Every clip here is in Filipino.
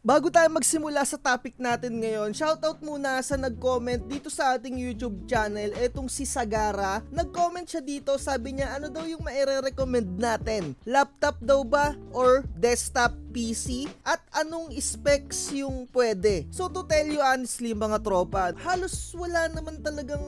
Bago tayo magsimula sa topic natin ngayon, shoutout muna sa nag-comment dito sa ating YouTube channel, etong si Sagara. Nag-comment siya dito, sabi niya ano daw yung maire-recommend natin? Laptop daw ba or desktop PC? At anong specs yung pwede? So to tell you honestly mga tropa, halos wala naman talagang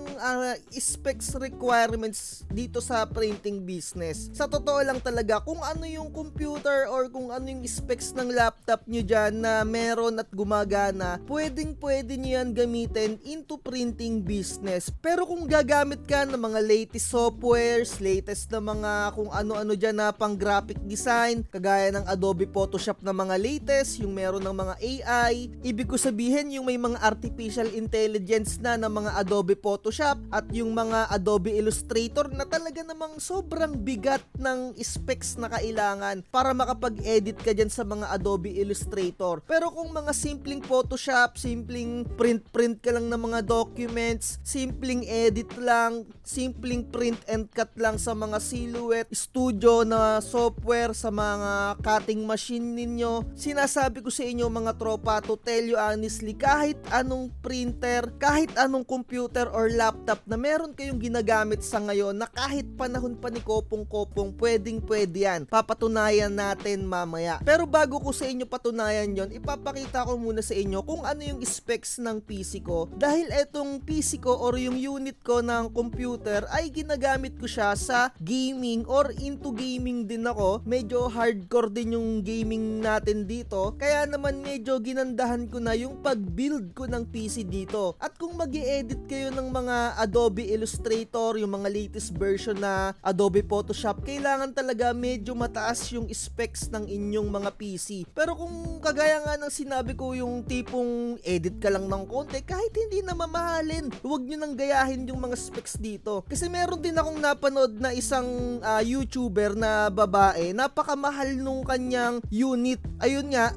specs requirements dito sa printing business. Sa totoo lang talaga, kung ano yung computer or kung ano yung specs ng laptop nyo dyan na meron at gumagana, pwede nyo yan gamitin into printing business. Pero kung gagamit ka ng mga latest softwares, latest na mga kung ano-ano dyan na pang graphic design, kagaya ng Adobe Photoshop na mga latest, yung meron ng mga AI, ibig ko sabihin yung may mga artificial intelligence na ng mga Adobe Photoshop at yung mga Adobe Illustrator na talaga namang sobrang bigat ng specs na kailangan para makapag-edit ka dyan sa mga Adobe Illustrator. Pero kung mga simpleng Photoshop, simpleng print ka lang ng mga documents, simpleng edit lang, simpleng print and cut lang sa mga silhouette, studio na software, sa mga cutting machine ninyo, sinasabi ko sa inyo mga tropa, to tell you honestly, kahit anong printer, kahit anong computer or laptop na meron kayong ginagamit sa ngayon, na kahit panahon pa ni Kopong-Kopong, pwede yan. Papatunayan natin mamaya. Pero bago ko sa inyo patunayan yon, ipapakita ko muna sa inyo kung ano yung specs ng PC ko, dahil etong PC ko or yung unit ko ng computer ay ginagamit ko siya sa gaming or into gaming din ako. Medyo hardcore din yung gaming natin dito, kaya naman medyo ginandahan ko na yung pag-build ko ng PC dito. At kung mag-i-edit kayo ng mga Adobe Illustrator, yung mga latest version na Adobe Photoshop, kailangan talaga medyo mataas yung specs ng inyong mga PC. Pero kung kagaya nga ng sinabi ko, yung tipong edit ka lang ng konti, kahit hindi na mamahalin, huwag nyo nang gayahin yung mga specs dito. Kasi meron din akong napanood na isang YouTuber na babae, napakamahal nung kanyang unit. Ayun nga,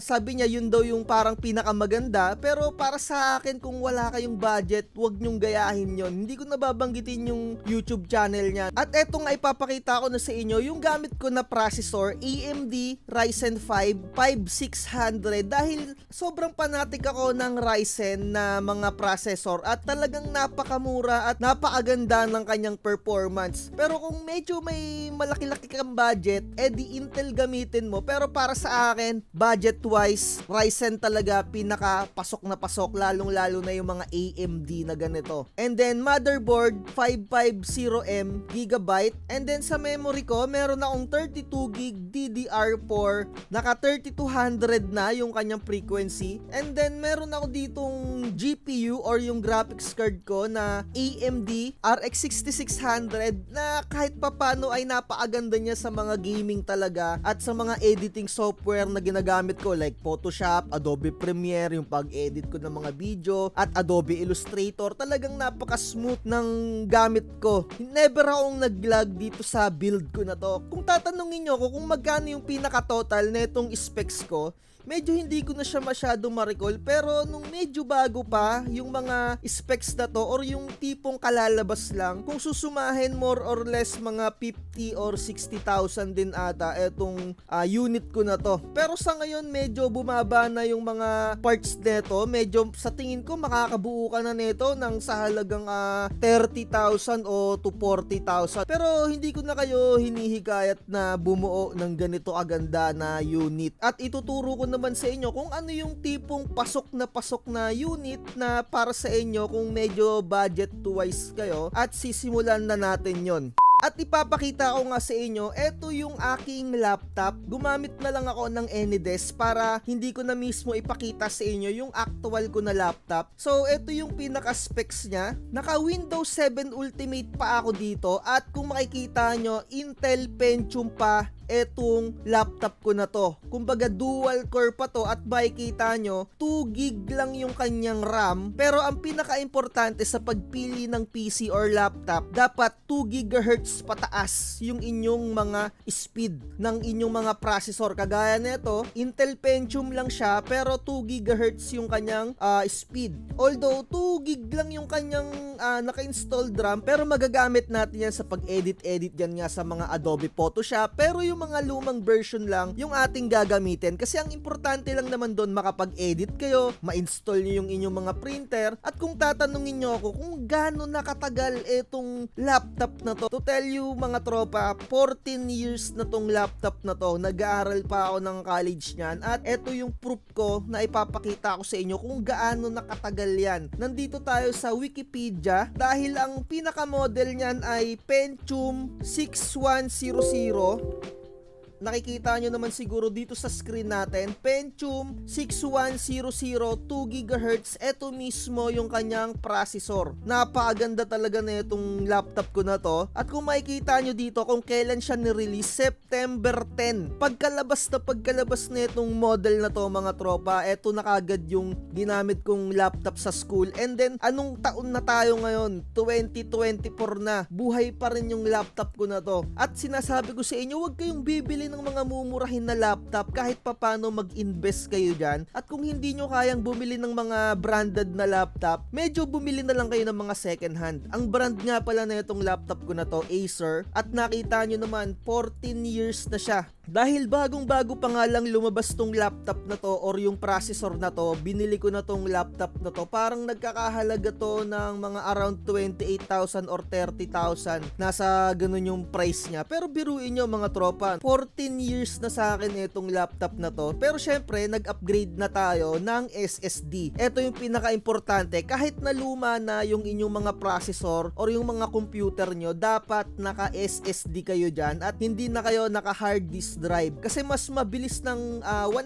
sabi niya yun daw yung parang pinakamaganda, pero para sa akin, kung wala kayong budget, huwag nyong gayahin yon. Hindi ko nababanggitin yung YouTube channel niya. At eto nga, ipapakita ko na sa inyo yung gamit ko na processor, AMD Ryzen 5 5600, dahil sobrang fanatic ako ng Ryzen na mga processor at talagang napakamura at napakaganda ng kanyang performance. Pero kung medyo may malaki-laki kang budget, di Intel gamitin mo. Pero para sa akin, budget wise, Ryzen talaga pinaka-pasok na pasok, lalong-lalo na yung mga AMD na ganito. And then motherboard 550M gigabyte, and then sa memory ko meron akong 32GB DDR4, naka 3200 na yung kanyang frequency. And then meron ako ditong GPU or yung graphics card ko na AMD RX 6600 na kahit papano ay napakaganda niya sa mga gaming talaga at sa mga editing software na ginagamit ko like Photoshop, Adobe Premiere, yung pag-edit ko ng mga video, at Adobe Illustrator. Talagang napaka-smooth ng gamit ko. Never akong nag-lag dito sa build ko na to. Kung tatanungin nyo ko kung magkano yung pinaka-total na itong specs ko, medyo hindi ko na siya masyado ma-recall, pero nung medyo bago pa yung mga specs na to or yung tipong kalalabas lang, kung susumahin more or less mga 50 or 60,000 din ata etong unit ko na to. Pero sa ngayon medyo bumaba na yung mga parts neto, medyo sa tingin ko makakabuo ka na neto ng sa halagang 30,000 o to 40,000. Pero hindi ko na kayo hinihikayat na bumuo ng ganito aganda na unit, at ituturo ko naman sa inyo kung ano yung tipong pasok na unit na para sa inyo kung medyo budget wise kayo, at sisimulan na natin yon. At ipapakita ko nga sa inyo, eto yung aking laptop. Gumamit na lang ako ng AnyDesk para hindi ko na mismo ipakita sa inyo yung actual ko na laptop. So, eto yung pinaka-specs niya. Naka Windows 7 Ultimate pa ako dito, at kung makikita nyo, Intel Pentium pa etong laptop ko na to. Kumbaga dual core pa to, at makikita nyo 2GB lang yung kanyang RAM. Pero ang pinaka-importante sa pagpili ng PC or laptop, dapat 2GHz pataas yung inyong mga speed ng inyong mga processor. Kagaya nito, Intel Pentium lang siya pero 2GHz yung kanyang speed. Although 2GB lang yung kanyang naka-installed RAM, pero magagamit natin yan sa pag-edit-edit yan nga sa mga Adobe Photoshop. Pero yung yung mga lumang version lang yung ating gagamitin. Kasi ang importante lang naman doon makapag-edit kayo, ma-install nyo yung inyong mga printer, at kung tatanungin nyo ako kung gaano nakatagal etong laptop na to tell you mga tropa, 14 years na tong laptop na to. Nag-aaral pa ako ng college niyan at eto yung proof ko na ipapakita ko sa inyo kung gaano nakatagal yan. Nandito tayo sa Wikipedia dahil ang pinaka-model niyan ay Pentium 6100. Nakikita nyo naman siguro dito sa screen natin, Pentium 6100 2GHz. Ito mismo yung kanyang processor. Napakaganda talaga na itong laptop ko na to. At kung makikita nyo dito kung kailan siya nirelease, September 10. Pagkalabas na itong model na to mga tropa, eto na kagad yung ginamit kong laptop sa school. And then, anong taon na tayo ngayon? 2024 na. Buhay pa rin yung laptop ko na to. At sinasabi ko sa inyo, huwag kayong bibili ng mga mumurahin na laptop kahit papano mag-invest kayo dyan. At kung hindi nyo kayang bumili ng mga branded na laptop, medyo bumili na lang kayo ng mga second hand. Ang brand nga pala na itong laptop ko na to, Acer, at nakita nyo naman 14 years na siya. Dahil bagong-bago pa nga lang lumabas tong laptop na to or yung processor na to, binili ko na tong laptop na to. Parang nagkakahalaga to ng mga around 28,000 or 30,000. Nasa ganun yung price niya. Pero biruin nyo mga tropa, 14 years na sa akin itong laptop na to. Pero syempre, nag-upgrade na tayo ng SSD. Ito yung pinaka-importante. Kahit na luma na yung inyong mga processor or yung mga computer nyo, dapat naka-SSD kayo dyan at hindi na kayo naka-hard disk drive. Kasi mas mabilis ng 100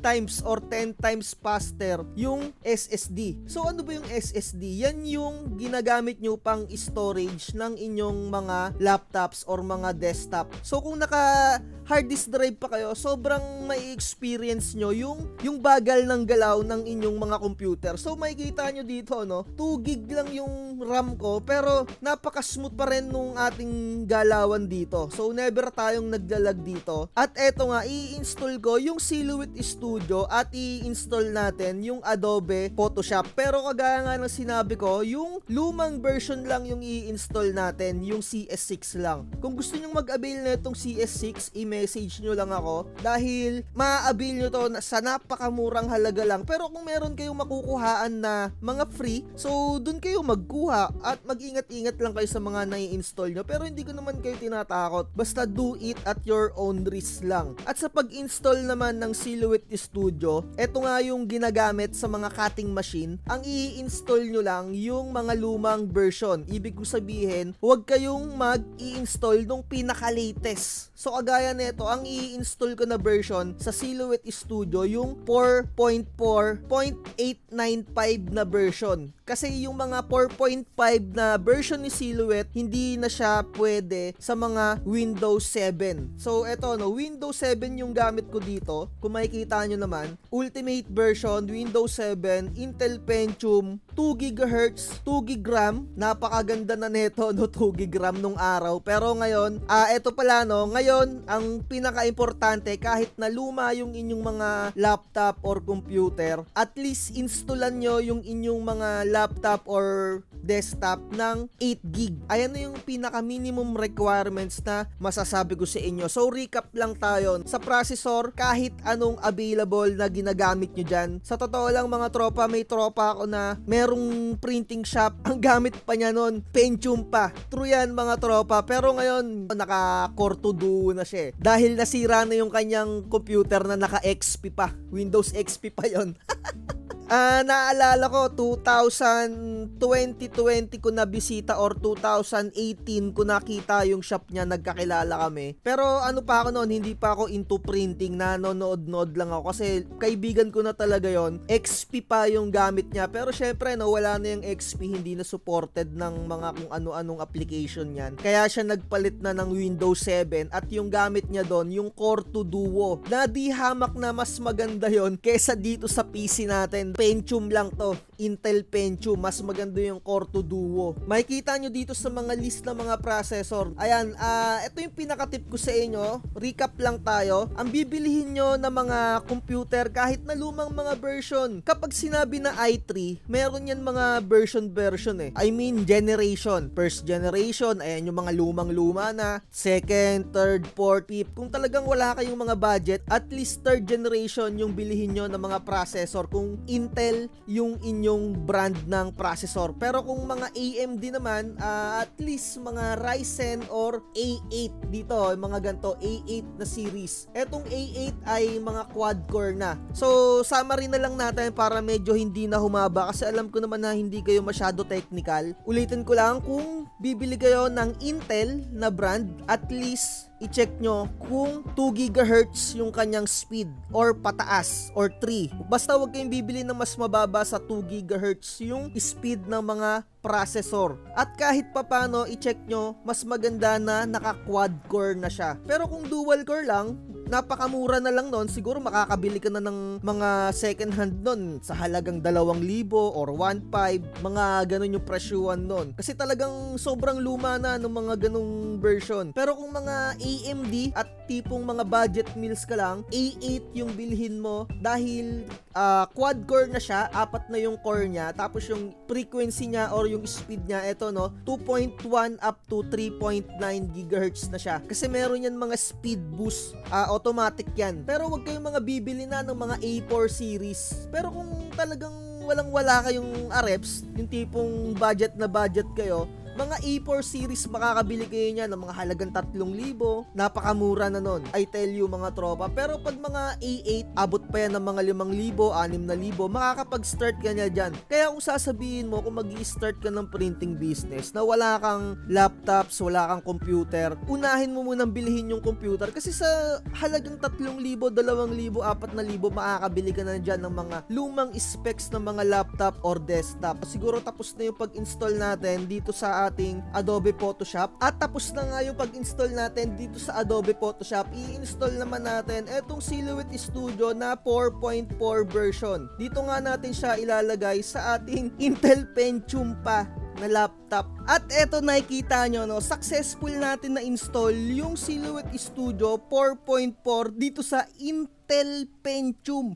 times or 10 times faster yung SSD. So ano ba yung SSD? Yan yung ginagamit nyo pang storage ng inyong mga laptops or mga desktop. So kung naka hard disk drive pa kayo, sobrang may experience nyo yung bagal ng galaw ng inyong mga computer. So makikita nyo dito, no, 2 gig lang yung RAM ko, pero napaka-smooth pa rin nung ating galawan dito. So never tayong naglalag dito. At eto nga, i-install ko yung Silhouette Studio at i-install natin yung Adobe Photoshop. Pero kagaya nga ng sinabi ko, yung lumang version lang yung i-install natin, yung CS6 lang. Kung gusto nyong mag-avail na itong CS6, i-message nyo lang ako dahil ma-avail nyo to sa napakamurang halaga lang. Pero kung meron kayong makukuhaan na mga free, so dun kayo magkuha at mag-ingat-ingat lang kayo sa mga nai-install nyo. Pero hindi ko naman kayo tinatakot. Basta do it at your own risk lang. At sa pag-install naman ng Silhouette Studio, eto nga yung ginagamit sa mga cutting machine. Ang i-install nyo lang yung mga lumang version. Ibig ko sabihin, huwag kayong mag-i-install nung pinaka-latest. So kagaya nito, ang i-install ko na version sa Silhouette Studio yung 4.4.895 na version. Kasi yung mga 4.5 na version ni Silhouette, hindi na siya pwede sa mga Windows 7. So eto, no, Windows 7 yung gamit ko dito. Kung makikita nyo naman, Ultimate version, Windows 7, Intel Pentium, 2GHz, 2GB RAM. Napakaganda na neto, no, 2GB RAM nung araw. Pero ngayon, eto pala, no, ngayon, ang pinaka-importante, kahit na luma yung inyong mga laptop or computer, at least installan nyo yung inyong mga laptop or desktop ng 8GB. Ayan na yung pinaka-minimum requirements na masasabi ko sa inyo. So, recap lang tayo. Sa processor, kahit anong available na ginagamit nyo dyan. Sa totoo lang mga tropa, may tropa ako na merong printing shop. Ang gamit pa niya nun, Pentium pa. True yan mga tropa. Pero ngayon, naka-Core 2 Duo na siya. Dahil nasira na yung kanyang computer na naka-XP pa. Windows XP pa yon. Naalala ko 2020 ko na bisita or 2018 ko nakita yung shop niya, nagkakilala kami. Pero ano pa ako noon, hindi pa ako into printing, nanonood-nood lang ako kasi kaibigan ko na talaga yon. XP pa yung gamit niya. Pero syempre no, wala na yung XP, hindi na supported ng mga kung ano-anong application yan. Kaya siya nagpalit na ng Windows 7 at yung gamit niya doon, yung Core 2 Duo. Na di hamak na mas maganda yon kesa dito sa PC natin. Pentium lang to. Intel Pentium. Mas maganda yung Core 2 Duo. Makikita nyo dito sa mga list ng mga processor. Ayan, ito yung pinaka-tip ko sa inyo. Recap lang tayo. Ang bibilihin nyo na mga computer kahit na lumang mga version. Kapag sinabi na i3, meron yan mga version eh. I mean generation. First generation, ayan yung mga lumang-luma na. Second, third, fourth, fifth. Kung talagang wala kayong mga budget, at least third generation yung bilihin nyo ng mga processor kung Intel yung inyong brand ng processor. Pero kung mga AMD naman, at least mga Ryzen or A8 dito, mga ganito, A8 na series. Etong A8 ay mga quad core na. So, summary na lang natin para medyo hindi na humaba kasi alam ko naman na hindi kayo masyado technical. Ulitin ko lang, kung bibili kayo ng Intel na brand, at least i-check nyo kung 2 GHz yung kanyang speed or pataas or 3. Basta huwag kayong bibili ng mas mababa sa 2 GHz yung speed ng mga processor. At kahit papano i-check nyo, mas maganda na naka-quad core na siya. Pero kung dual core lang, napakamura na lang nun, siguro makakabili ka na ng mga second hand nun sa halagang 2,000 or 1,500, mga ganun yung presyuan nun. Kasi talagang sobrang luma na ng mga ganung version. Pero kung mga AMD at tipong mga budget meals ka lang, A8 yung bilhin mo dahil quad core na siya, 4 na yung core niya, tapos yung frequency niya or yung speed niya, eto no, 2.1 up to 3.9 GHz na siya. Kasi meron yan mga speed boost, automatic yan. Pero wag kayong mga bibili na ng mga A4 series. Pero kung talagang walang-wala kayong areps, yung tipong budget na budget kayo, mga A4 series makakabili kayo niya ng mga halagang 3,000. Napakamura na nun, I tell you mga tropa. Pero pag mga A8, abot pa yan ng mga 5,000, 6,000, makakapag-start ka niya dyan. Kaya kung sasabihin mo kung mag-i-start ka ng printing business na wala kang laptops, wala kang computer, unahin mo munang bilhin yung computer kasi sa halagang 3,000, 2,000, 4,000, makakabili ka na dyan ng mga lumang specs ng mga laptop or desktop. Siguro tapos na yung pag-install natin dito sa ating Adobe Photoshop at tapos na nga yung pag-install natin dito sa Adobe Photoshop. I-install naman natin etong Silhouette Studio na 4.4 version. Dito nga natin siya ilalagay sa ating Intel Pentium pa na laptop. At eto, nakikita nyo, no, successful natin na install yung Silhouette Studio 4.4 dito sa Intel Pentium.